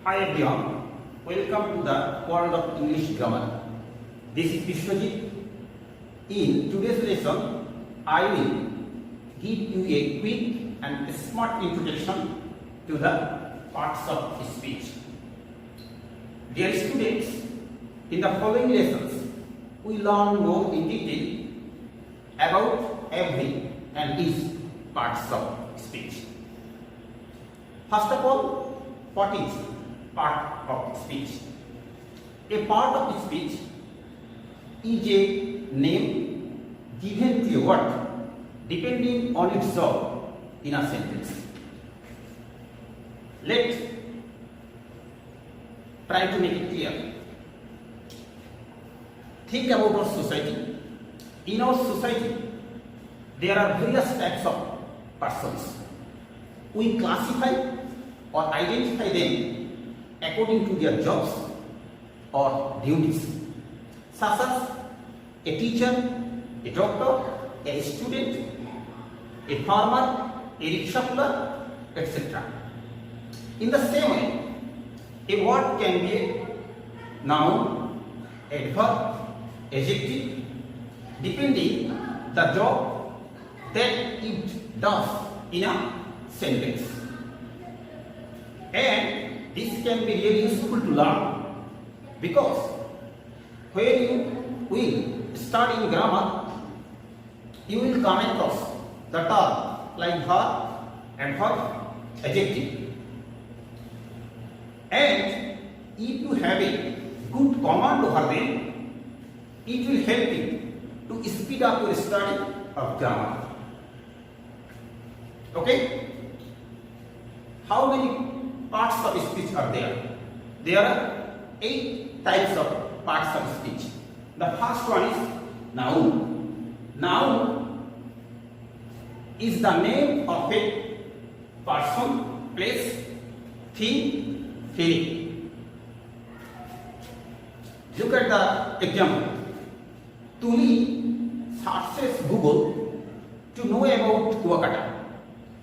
Hi everyone, welcome to the world of English grammar. This is Vishwajit. In today's lesson, I will give you a quick and smart introduction to the parts of speech. Dear students, in the following lessons, we learn more in detail about every and each parts of speech. First of all, what is part of speech? A part of speech is a name given to a word depending on its job in a sentence. Let's try to make it clear. Think about our society. In our society, there are various types of persons. We classify or identify them according to their jobs or duties, such as a teacher, a doctor, a student, a farmer, a rickshaw puller, etc. In the same way, a word can be a noun, adverb, adjective, depending the job that it does in a sentence. And this can be really useful to learn because when you will study grammar, you will come across the term like verb, adverb, adjective. And if you have a good command over them, it will help you to speed up your study of grammar. Okay? How many parts of speech are there? There are 8 types of parts of speech. The first one is noun. Noun is the name of a person, place, thing, feeling. Look at the example. Tuli searches Google to know about Kuakata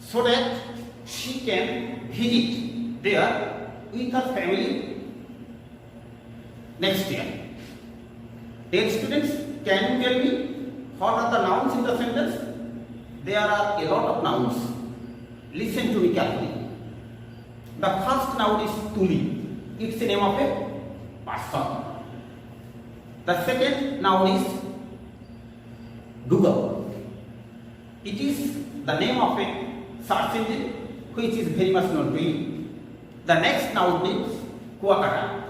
so that she can visit there with her family next year. Dear students, can you tell me what are the nouns in the sentence? There are a lot of nouns. Listen to me carefully. The first noun is Tuli. It's the name of a person. The second noun is Google. It is the name of a search engine which is very much known to you. The next noun is Kuakata.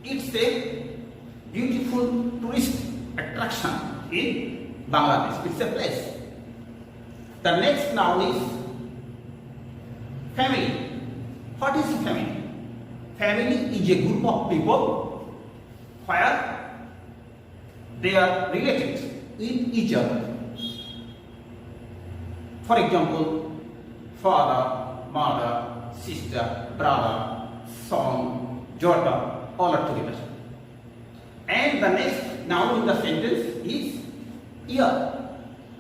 It's a beautiful tourist attraction in Bangladesh. It's a place. The next noun is family. What is family? Family is a group of people where they are related with each other. For example, father, mother, sister, brother, son, daughter, all are together. And the next noun in the sentence is year.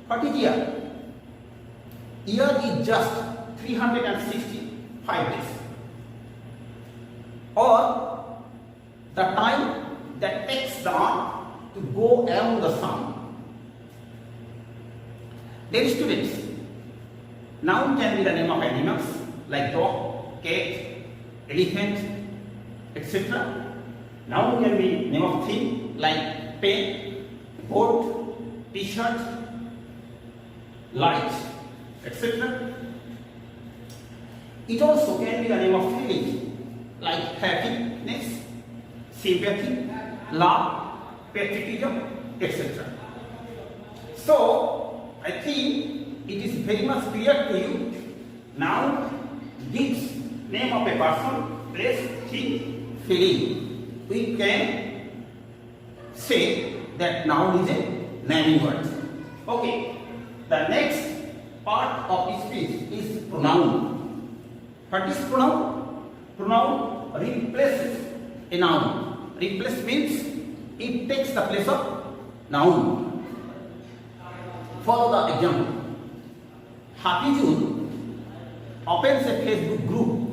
What is year? Year is just 365 days. Or the time that takes the earth to go around the sun. Dear students, noun can be the name of animals like dog, cat, elephant, etc. Noun can be name of thing like pen, board, t-shirt, light, etc. It also can be the name of feeling like happiness, sympathy, love, patriotism, etc. So, I think it is very much clear to you. Noun gives name of a person, place, thing, feeling. We can say that noun is a naming word. Okay. The next part of speech is pronoun. What is pronoun? Pronoun replaces a noun. Replace means it takes the place of noun. Follow the example. Hafizul opens a Facebook group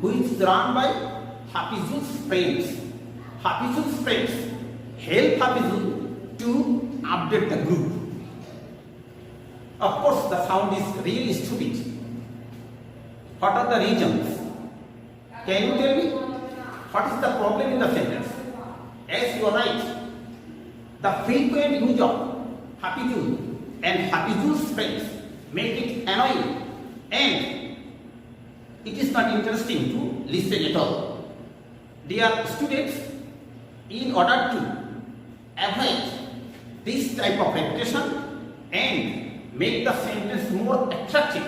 which is run by Hafizul's friends. Hafizul's friends help Hafizul to update the group. Of course, the sound is really stupid. What are the reasons? Can you tell me? What is the problem in the sentence? As you are right, the frequent use of Hafizul and Hafizul's friends make it annoying and it is not interesting to listen at all. Dear students, in order to avoid this type of repetition and make the sentence more attractive,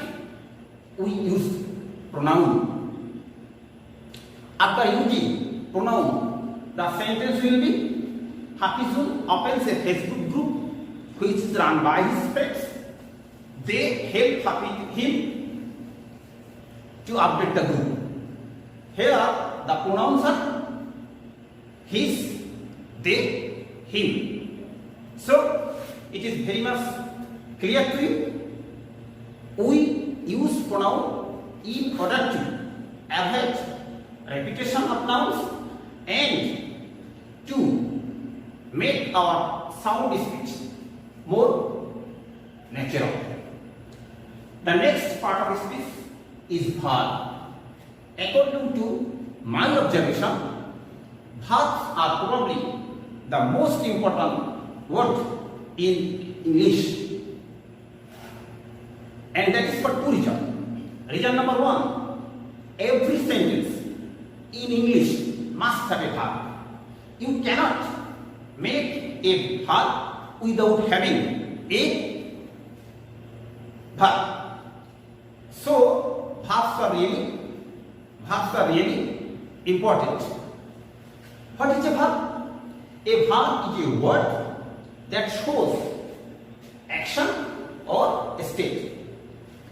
we use pronoun. After using pronoun, the sentence will be Hafizul opens a Facebook group which is run by his friends. They help him to update the group. Here the pronouns are his, they, him. So it is very much clear to you. We use pronoun in order to avoid repetition of nouns and to make our sound speech more natural. The next part of speech is verb. According to my observation, verbs are probably the most important word in English, and that is for two reasons. Reason number one, every sentence in English must have a verb. You cannot make a verb without having a verb. So verbs are really important. What is a verb? A verb is a word that shows action or a state.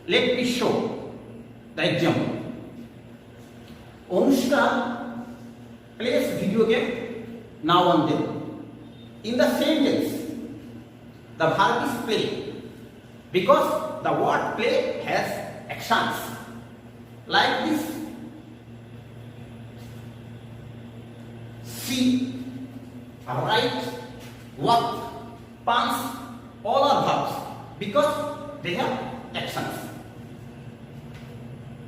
Let me show the example. Anushka plays video game now and then. In the sentence, the verb is play because the word play has actions like this: see, write, walk, punch, all are verbs because they have actions.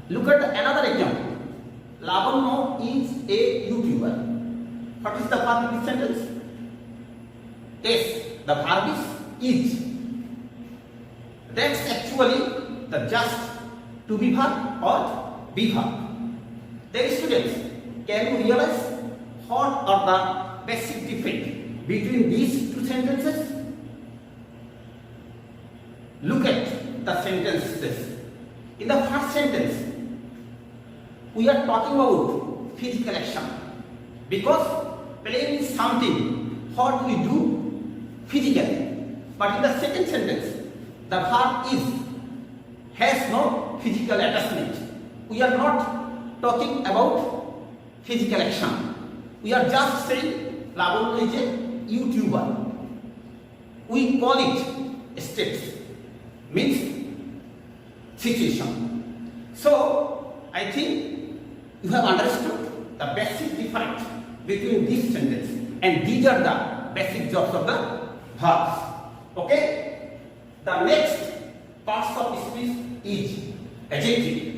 Look at another example. Lavanya is a YouTuber. What is the verb in this sentence? Yes, the verb is. That's actually the just to be verb or be verb. Dear students, can you realize what are the basic difference between these two sentences? Look at the sentences. In the first sentence, we are talking about physical action because playing is something what we do physically. But in the second sentence, the verb is has no physical attachment. We are not talking about physical action. We are just saying Lavanya is a YouTuber. We call it steps, means situation. So I think you have understood the basic difference between this sentence, and these are the basic jobs of the verbs. Okay? The next parts of speech is adjective.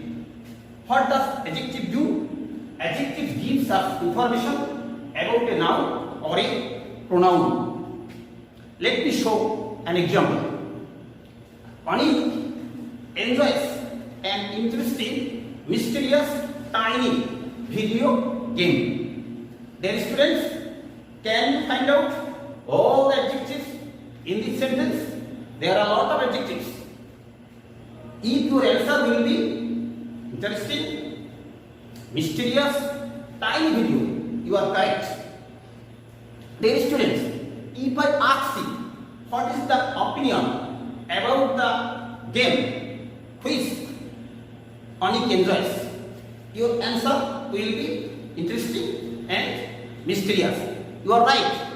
What does adjective do? Adjective gives us information about a noun or a pronoun. Let me show an example. Anil enjoys an interesting, mysterious, tiny video game. Dear students, can you find out all the adjectives in this sentence? There are a lot of adjectives. If your answer will be interesting, mysterious, tiny video, you are correct. Dear students, if I ask you what is the opinion about the game which Anik enjoys, your answer will be interesting and mysterious. You are right.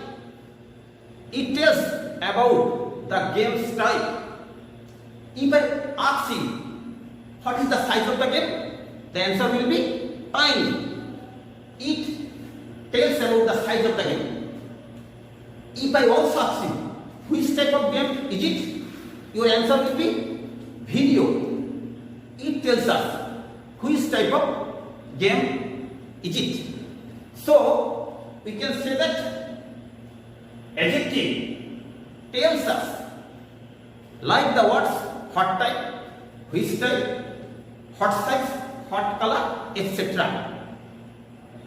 It tells about the game style. If I ask you what is the size of the game, the answer will be tiny. It tells about the size of the game. If I also ask you, which type of game is it? Your answer will be video. It tells us which type of game is it. So, we can say that adjective tells us like the words what type, which type, what size, what color, etc.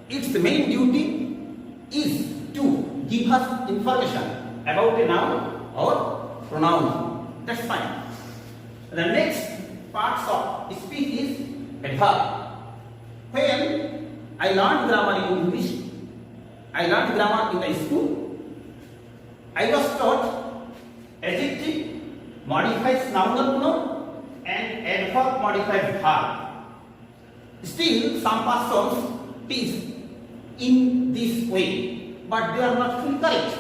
Its main duty is to give us information about a noun or pronoun. That's fine. The next parts of speech is adverb. When I learned grammar in English, I learned grammar in the school, I was taught adjective modifies noun or pronoun and adverb modifies verb. Still, some persons teach in this way, but they are not fully correct.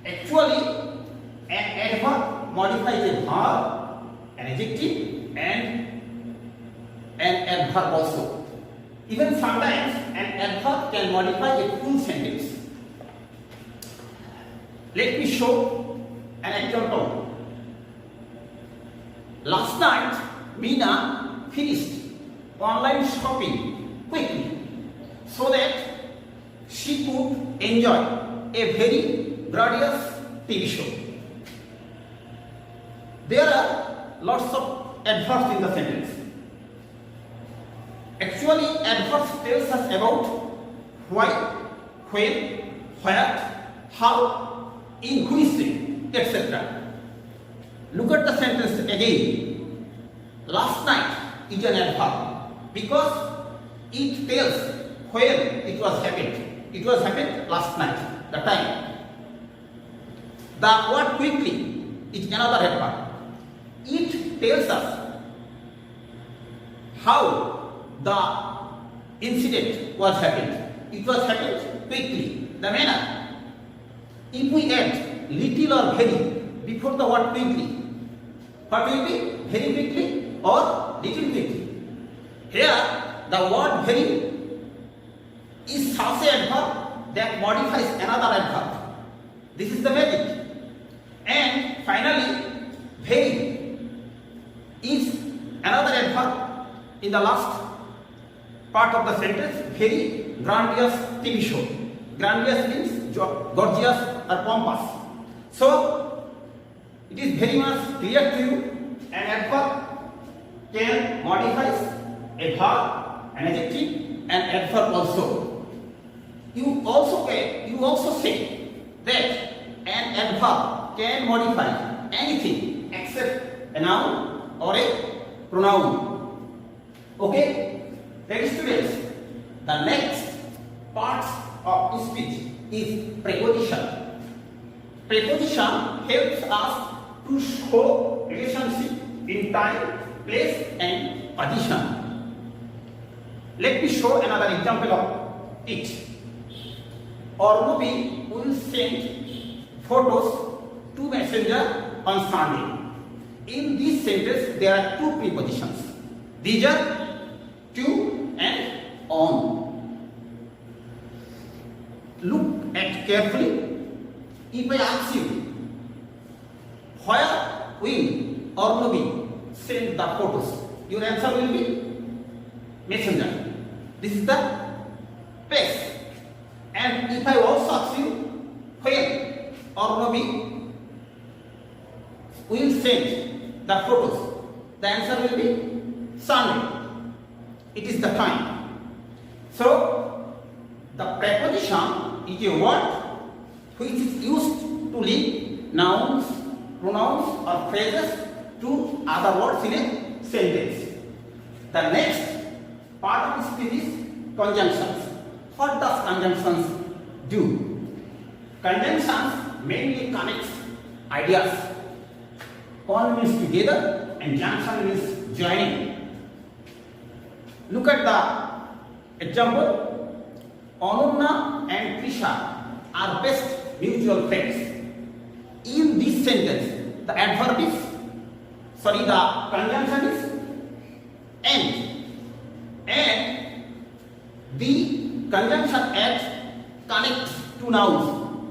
Actually, an adverb modifies a verb, an adjective, and an adverb also. Even sometimes an adverb can modify a full sentence. Let me show an example. Last night, Meena finished online shopping quickly so that she could enjoy a very glorious TV show. There are lots of adverbs in the sentence. Actually, adverbs tells us about why, when, where, how, in which way, etc. Look at the sentence again. Last night is an adverb because it tells when it was happened. It was happened last night, the time. The word quickly is another adverb. It tells us how the incident was happened. It was happened quickly, the manner. If we add little or very before the word quickly, what will be? Very quickly or little quickly. Here, the word very is such an adverb that modifies another adverb. This is the magic. And finally, very is another adverb in the last part of the sentence. Very grandiose TV show. Grandiose means gorgeous or pompous. So, it is very much clear to you, an adverb can modify a verb, an adjective, and adverb also. You also say that an adverb can modify anything except a noun or a pronoun. Okay? Dear students, the next part of speech is preposition. Preposition helps us to show relationship in time, place, and position. Let me show another example of it. Ornobi will send photos to messenger on Sunday. In this sentence, there are two prepositions. These are to and on. Look at carefully. If I ask you, where will Ornobi send the photos? Your answer will be messenger. This is the place. And if I also ask you, when Ornobi will send the photos, the answer will be Sunday. It is the time. So, the preposition is a word which is used to link nouns, pronouns or phrases to other words in a sentence. The next part of speech is conjunctions. What does conjunctions do? Conjunctions mainly connects ideas. Con means together and junction means joining. Look at the example. Ananya and Trisha are best mutual friends. In this sentence, the adverb is, the conjunction is and the conjunction at connects two nouns,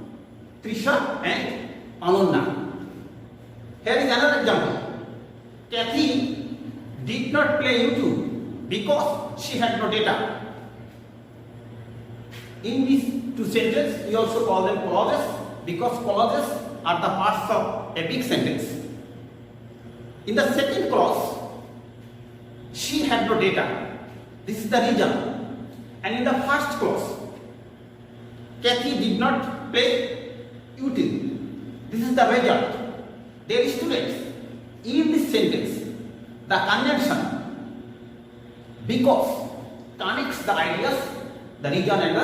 Trisha and Ananya. Here is another example. Kathy did not play YouTube because she had no data. In these two sentences, we also call them clauses because clauses are the parts of a big sentence. In the second clause, she had no data. This is the reason. And in the first clause, Kathy did not play YouTube. This is the result. Dear students, in this sentence, the conjunction because connects the ideas, the reason and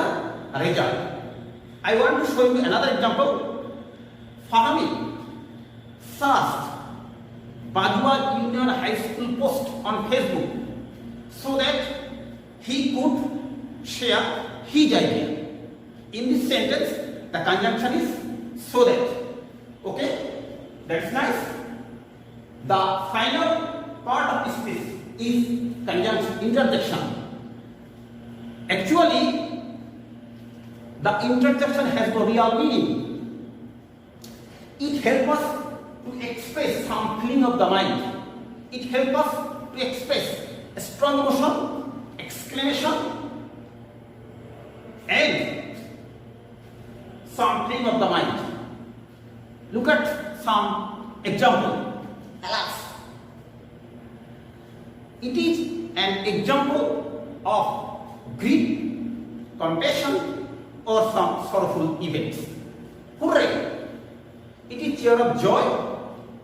the result. I want to show you another example. Fahmi searched Bajwa Union High School post on Facebook so that he could share his idea. In this sentence, the conjunction is so that. Okay? That's nice. The final part of this speech is conjunction, interjection. Actually, the interjection has no real meaning. It helps us to express some feeling of the mind. It helps us to express a strong emotion, exclamation, and some feeling of the mind. Look at some example. Alas, it is an example of grief, compassion, or some sorrowful events. Hooray! It is cheer of joy,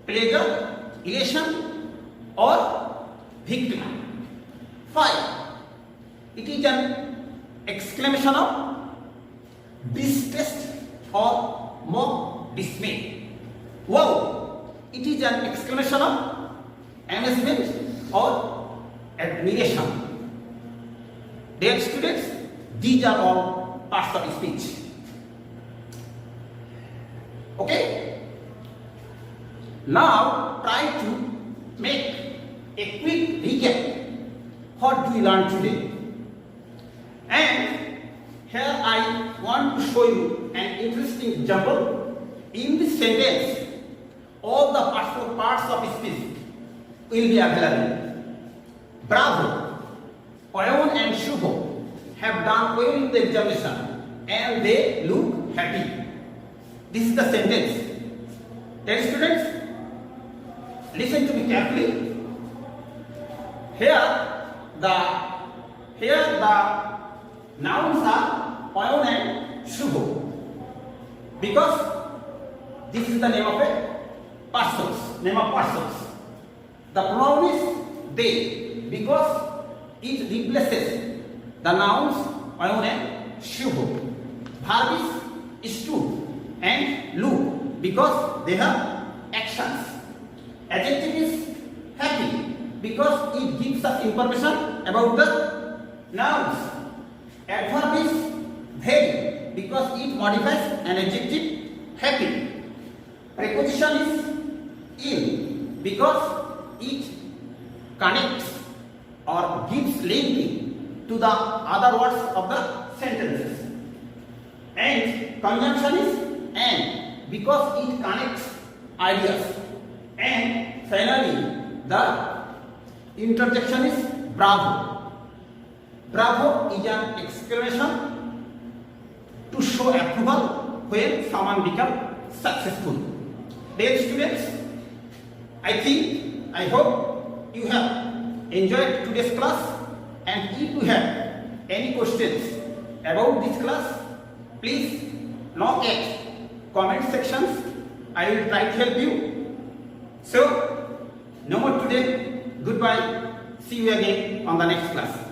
pleasure, elation, or victory. 5. It is an exclamation of distress or mock dismay. Wow! It is an exclamation of amazement or admiration. Dear students, these are all parts of speech. Okay? Now try to make a quick recap. What do we learn today? And here I want to show you an interesting example. In this sentence, all the parts of speech will be available. Bravo! Oyon and Shubho have done well in the examination and they look happy. This is the sentence. Dear students, listen to me carefully. Here the nouns are Oyon and Shubho because this is the name of a persons. The pronoun is they because it replaces the nouns Oyon and Shubho. Verb is stood and look because they have actions. Adjective is happy because it gives us information about the nouns. Adverb is very because it modifies an adjective happy. Preposition is in because it connects or gives linking to the other words of the sentences. And conjunction is and because it connects ideas. And finally, the interjection is bravo. Bravo is an exclamation to show approval when someone becomes successful. Dear students, I hope you have enjoyed today's class, and if you have any questions about this class, please knock at comment sections. I will try to help you. So, no more today. Goodbye. See you again on the next class.